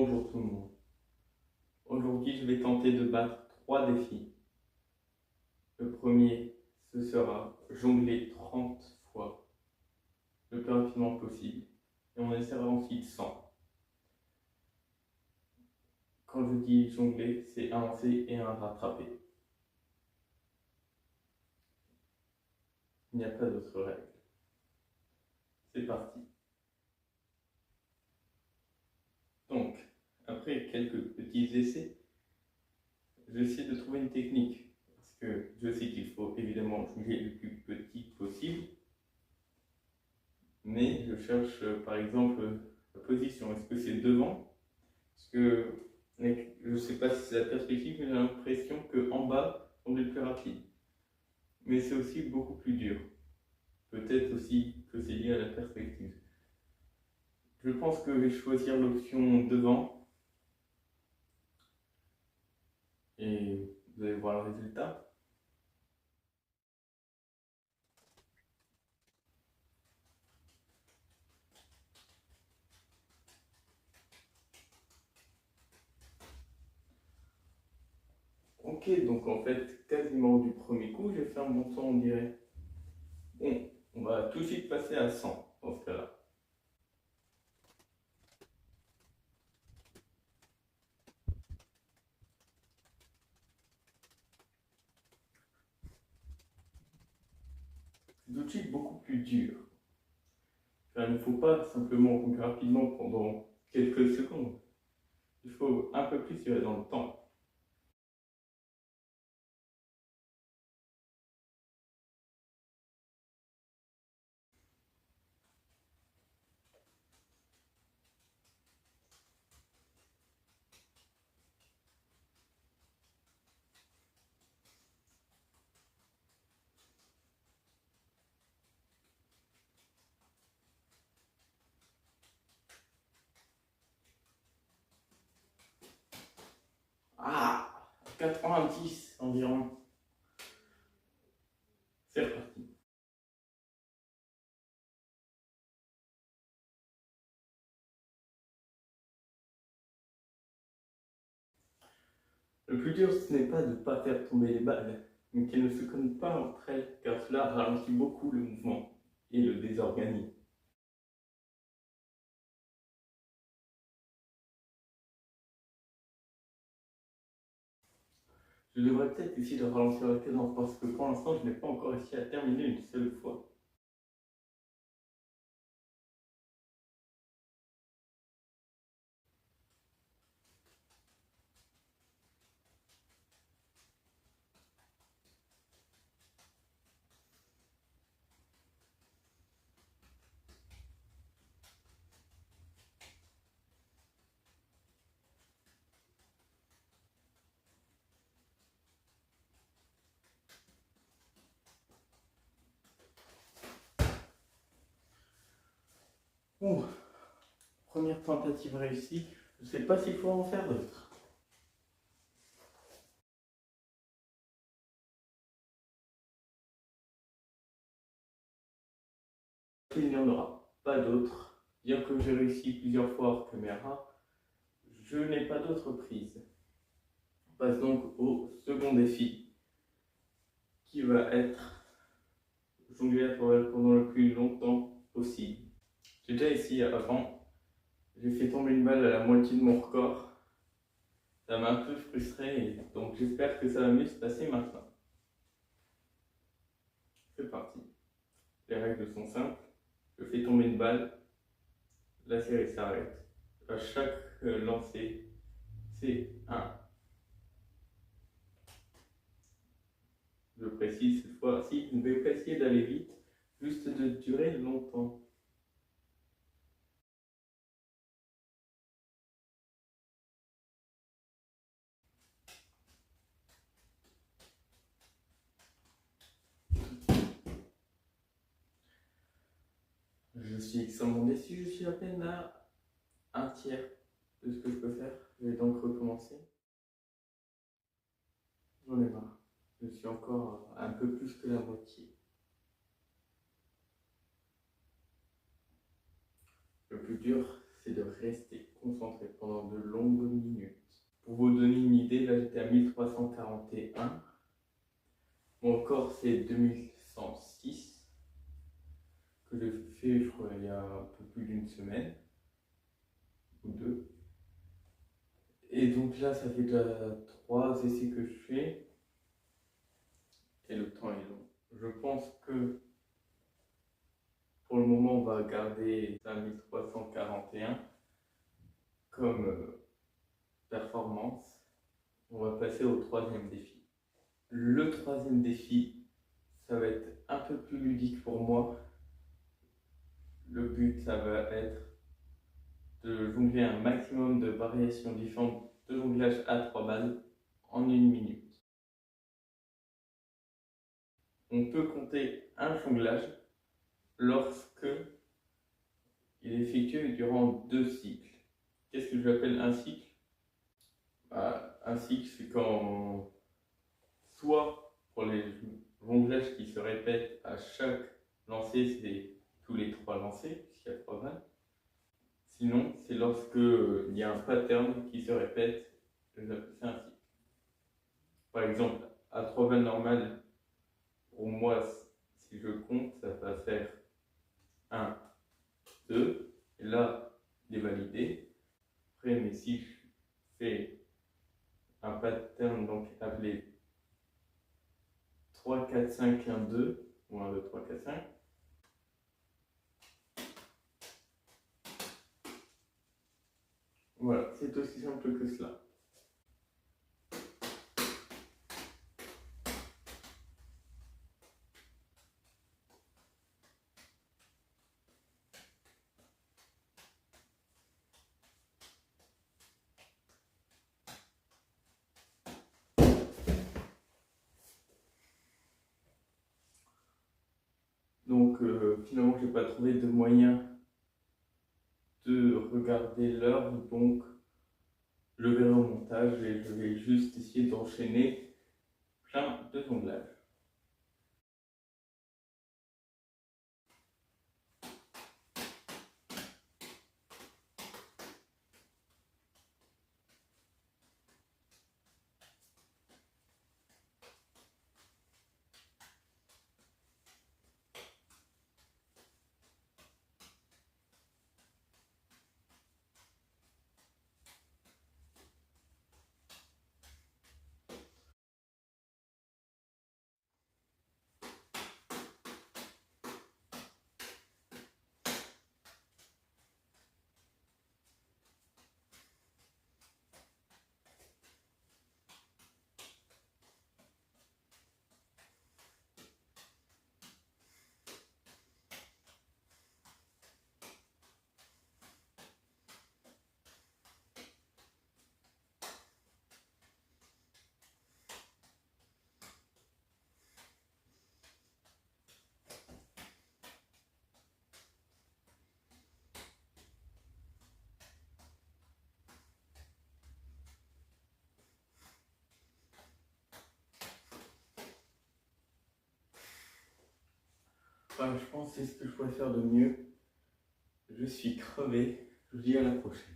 Bonjour tout le monde. Aujourd'hui, je vais tenter de battre 3 défis. Le premier, ce sera jongler 30 fois, le plus rapidement possible. Et on essaiera ensuite 100. Quand je dis jongler, c'est un lancer et un rattrapé. Il n'y a pas d'autre règle. C'est parti. Donc, après quelques petits essais, j'essaie de trouver une technique. Parce que je sais qu'il faut évidemment jongler le plus petit possible. Mais je cherche par exemple la position. Est-ce que c'est devant? Parce que je ne sais pas si c'est la perspective, mais j'ai l'impression qu'en bas, on est plus rapide. Mais c'est aussi beaucoup plus dur. Peut-être aussi que c'est lié à la perspective. Je pense que je vais choisir l'option devant. Et vous allez voir le résultat. Ok, donc en fait, quasiment du premier coup, j'ai fait un bon temps, on dirait. Bon, on va tout de suite passer à 100 dans ce cas-là. C'est tout de suite beaucoup plus dur. Il ne faut pas simplement couper rapidement pendant quelques secondes. Il faut un peu plus durer dans le temps. Ah, 90 environ. C'est reparti. Le plus dur, ce n'est pas de ne pas faire tomber les balles, mais qu'elles ne se cognent pas entre elles, car cela ralentit beaucoup le mouvement et le désorganise. Je devrais peut-être essayer de ralentir la cadence, parce que pour l'instant, je n'ai pas encore réussi à terminer une seule fois. Ouh, première tentative réussie. Je ne sais pas s'il faut en faire d'autres. Il n'y en aura pas d'autres. Bien que j'ai réussi plusieurs fois hors caméra, je n'ai pas d'autres prises. On passe donc au second défi, qui va être jongler la toile pendant le plus longtemps possible. J'ai déjà essayé avant, j'ai fait tomber une balle à la moitié de mon record. Ça m'a un peu frustré, donc j'espère que ça va mieux se passer maintenant. C'est parti. Les règles sont simples. Je fais tomber une balle, la série s'arrête. À chaque lancer, c'est 1. Je précise cette fois-ci, je ne vais pas essayer d'aller vite, juste de durer longtemps. Je suis extrêmement déçu, je suis à peine à un tiers de ce que je peux faire. Je vais donc recommencer. J'en ai marre. Je suis encore un peu plus que la moitié. Le plus dur, c'est de rester concentré pendant de longues minutes. Pour vous donner une idée, là j'étais à 1341. Mon corps c'est 2106 que j'ai fait, je crois, il y a un peu plus d'une semaine ou deux. Et donc là, ça fait déjà 3 essais que je fais. Et le temps est long. Je pense que pour le moment, on va garder 5341 comme performance. On va passer au troisième défi. Le troisième défi, ça va être un peu plus ludique pour moi. Le but, ça va être de jongler un maximum de variations différentes de jonglage à 3 balles en 1 minute. On peut compter un jonglage lorsque il est effectué durant 2 cycles. Qu'est-ce que j'appelle un cycle? Un cycle, c'est quand, soit pour les jonglages qui se répètent à chaque lancer, c'est tous les 3 lancers, puisqu'il y a 3 balles. Sinon, c'est lorsque il y a un pattern qui se répète, c'est un cycle. Par exemple, à 3 balles normales, pour moi, si je compte, ça va faire 1, 2, et là, il est validé. Après, mais si je fais un pattern donc appelé 3, 4, 5, 1, 2, ou 1, 2, 3, 4, 5, voilà, c'est aussi simple que cela. Donc finalement, je n'ai pas trouvé de moyen de regarder l'heure, donc je verrai au montage et je vais juste essayer d'enchaîner plein de jonglages. Enfin, je pense que c'est ce que je pourrais faire de mieux. Je suis crevé. Je vous dis à la prochaine.